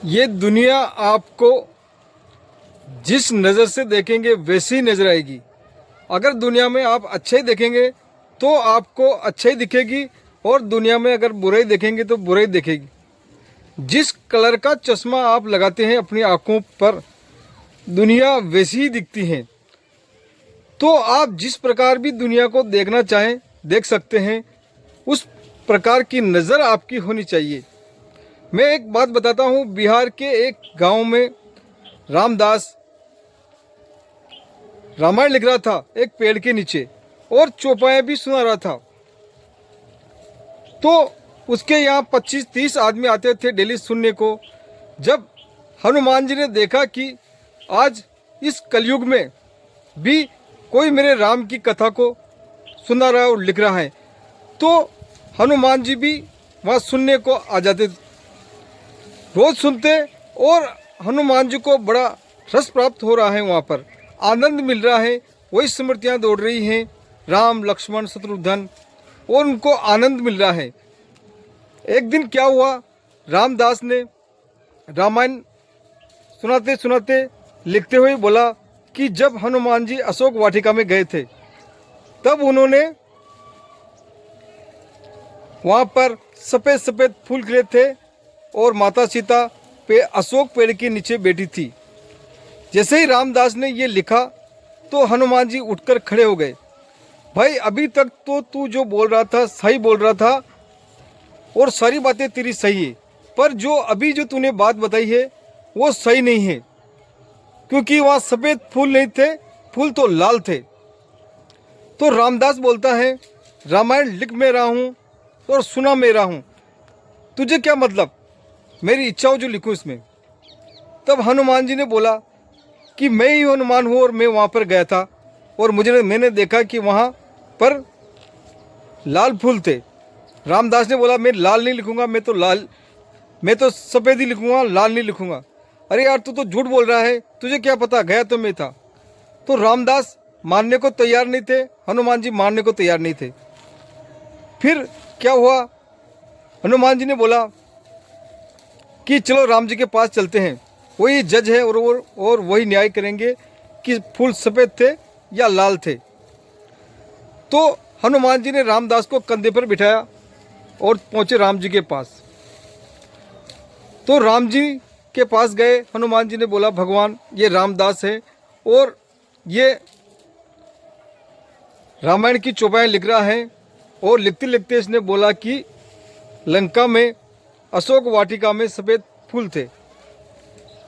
ये दुनिया आपको जिस नज़र से देखेंगे वैसी ही नज़र आएगी। अगर दुनिया में आप अच्छे ही देखेंगे तो आपको अच्छा ही दिखेगी, और दुनिया में अगर बुरा ही देखेंगे तो बुरा ही दिखेगी। जिस कलर का चश्मा आप लगाते हैं अपनी आँखों पर, दुनिया वैसी ही दिखती है। तो आप जिस प्रकार भी दुनिया को देखना चाहें देख सकते हैं, उस प्रकार की नज़र आपकी होनी चाहिए। मैं एक बात बताता हूँ, बिहार के एक गांव में रामदास रामायण लिख रहा था एक पेड़ के नीचे, और चौपाया भी सुना रहा था। तो उसके यहाँ 25-30 आदमी आते थे डेली सुनने को। जब हनुमान जी ने देखा कि आज इस कलयुग में भी कोई मेरे राम की कथा को सुना रहा है और लिख रहा है, तो हनुमान जी भी वहाँ सुनने को आ जाते, रोज सुनते, और हनुमान जी को बड़ा रस प्राप्त हो रहा है, वहाँ पर आनंद मिल रहा है। वही स्मृतियाँ दौड़ रही हैं, राम लक्ष्मण शत्रुघ्न, और उनको आनंद मिल रहा है। एक दिन क्या हुआ, रामदास ने रामायण सुनाते सुनाते लिखते हुए बोला कि जब हनुमान जी अशोक वाटिका में गए थे, तब उन्होंने वहाँ पर सफ़ेद सफ़ेद फूल खिले थे, और माता सीता पे अशोक पेड़ के नीचे बैठी थी। जैसे ही रामदास ने ये लिखा तो हनुमान जी उठकर खड़े हो गए। भाई, अभी तक तो तू जो बोल रहा था सही बोल रहा था, और सारी बातें तेरी सही है, पर जो अभी जो तूने बात बताई है वो सही नहीं है, क्योंकि वहाँ सफ़ेद फूल नहीं थे, फूल तो लाल थे। तो रामदास बोलता है, रामायण लिख मैं रहा हूँ और सुना मैं रहा हूँ, तुझे क्या मतलब, मेरी इच्छा हो जो लिखूँ इसमें। तब हनुमान जी ने बोला कि मैं ही हनुमान हूँ, और मैं वहाँ पर गया था, और मैंने देखा कि वहाँ पर लाल फूल थे। रामदास ने बोला, मैं लाल नहीं लिखूँगा, मैं तो सफ़ेद ही लिखूँगा, लाल नहीं लिखूँगा। अरे यार, तू तो झूठ बोल रहा है, तुझे क्या पता, गया तो मैं था। तो रामदास मानने को तैयार नहीं थे, हनुमान जी मानने को तैयार नहीं थे। फिर क्या हुआ, हनुमान जी ने बोला कि चलो राम जी के पास चलते हैं, वही जज है और वही न्याय करेंगे कि फूल सफ़ेद थे या लाल थे। तो हनुमान जी ने रामदास को कंधे पर बिठाया और पहुँचे राम जी के पास। तो राम जी के पास गए, हनुमान जी ने बोला, भगवान ये रामदास है, और ये रामायण की चौपाई लिख रहा है। और लिखते लिखते इसने बोला कि लंका में अशोक वाटिका में सफ़ेद फूल थे।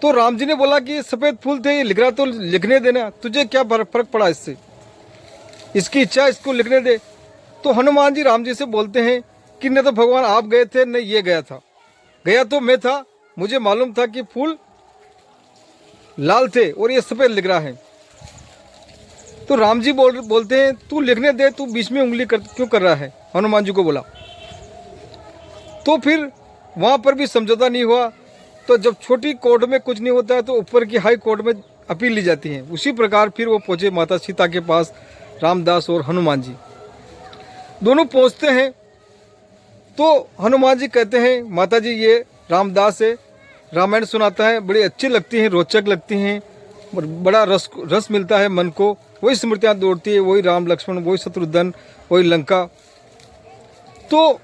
तो राम जी ने बोला कि सफ़ेद फूल थे, ये लिख रहा तो लिखने देना, तुझे क्या फर्क पड़ा इससे, इसकी इच्छा, इसको लिखने दे। तो हनुमान जी राम जी से बोलते हैं कि न तो भगवान आप गए थे न ये गया था, गया तो मैं था, मुझे मालूम था कि फूल लाल थे और ये सफ़ेद लिख रहा है। तो राम जी बोलते हैं, तू लिखने दे, तू बीच में उंगली क्यों कर रहा है, हनुमान जी को बोला। तो फिर वहाँ पर भी समझौता नहीं हुआ। तो जब छोटी कोर्ट में कुछ नहीं होता है तो ऊपर की हाई कोर्ट में अपील ली जाती है। उसी प्रकार फिर वो पहुँचे माता सीता के पास, रामदास और हनुमान जी दोनों पहुँचते हैं। तो हनुमान जी कहते हैं, माता जी ये रामदास है, रामायण सुनाता है, बड़ी अच्छी लगती हैं, रोचक लगती हैं, बड़ा रस मिलता है मन को, वही स्मृतियाँ दौड़ती है, वही राम लक्ष्मण, वही शत्रुघ्न, वही लंका। तो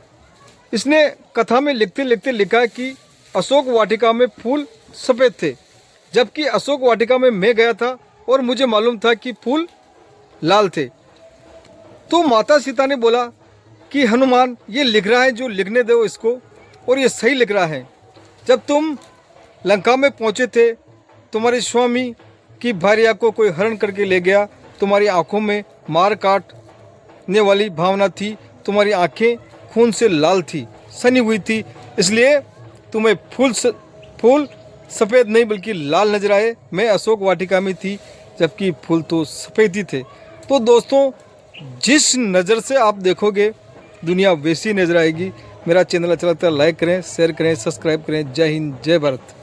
इसने कथा में लिखते लिखते लिखा कि अशोक वाटिका में फूल सफ़ेद थे, जबकि अशोक वाटिका में मैं गया था और मुझे मालूम था कि फूल लाल थे। तो माता सीता ने बोला कि हनुमान ये लिख रहा है, जो लिखने दो इसको, और ये सही लिख रहा है। जब तुम लंका में पहुँचे थे, तुम्हारे स्वामी की भार्या को कोई हरण करके ले गया, तुम्हारी आँखों में मार काटने वाली भावना थी, तुम्हारी आँखें खून से लाल थी, सनी हुई थी, इसलिए तुम्हें फूल सफ़ेद नहीं बल्कि लाल नजर आए। मैं अशोक वाटिका में थी, जबकि फूल तो सफ़ेद ही थे। तो दोस्तों, जिस नज़र से आप देखोगे दुनिया वैसी नज़र आएगी। मेरा चैनल अच्छा लगता है लाइक करें, शेयर करें, सब्सक्राइब करें। जय हिंद, जय भारत।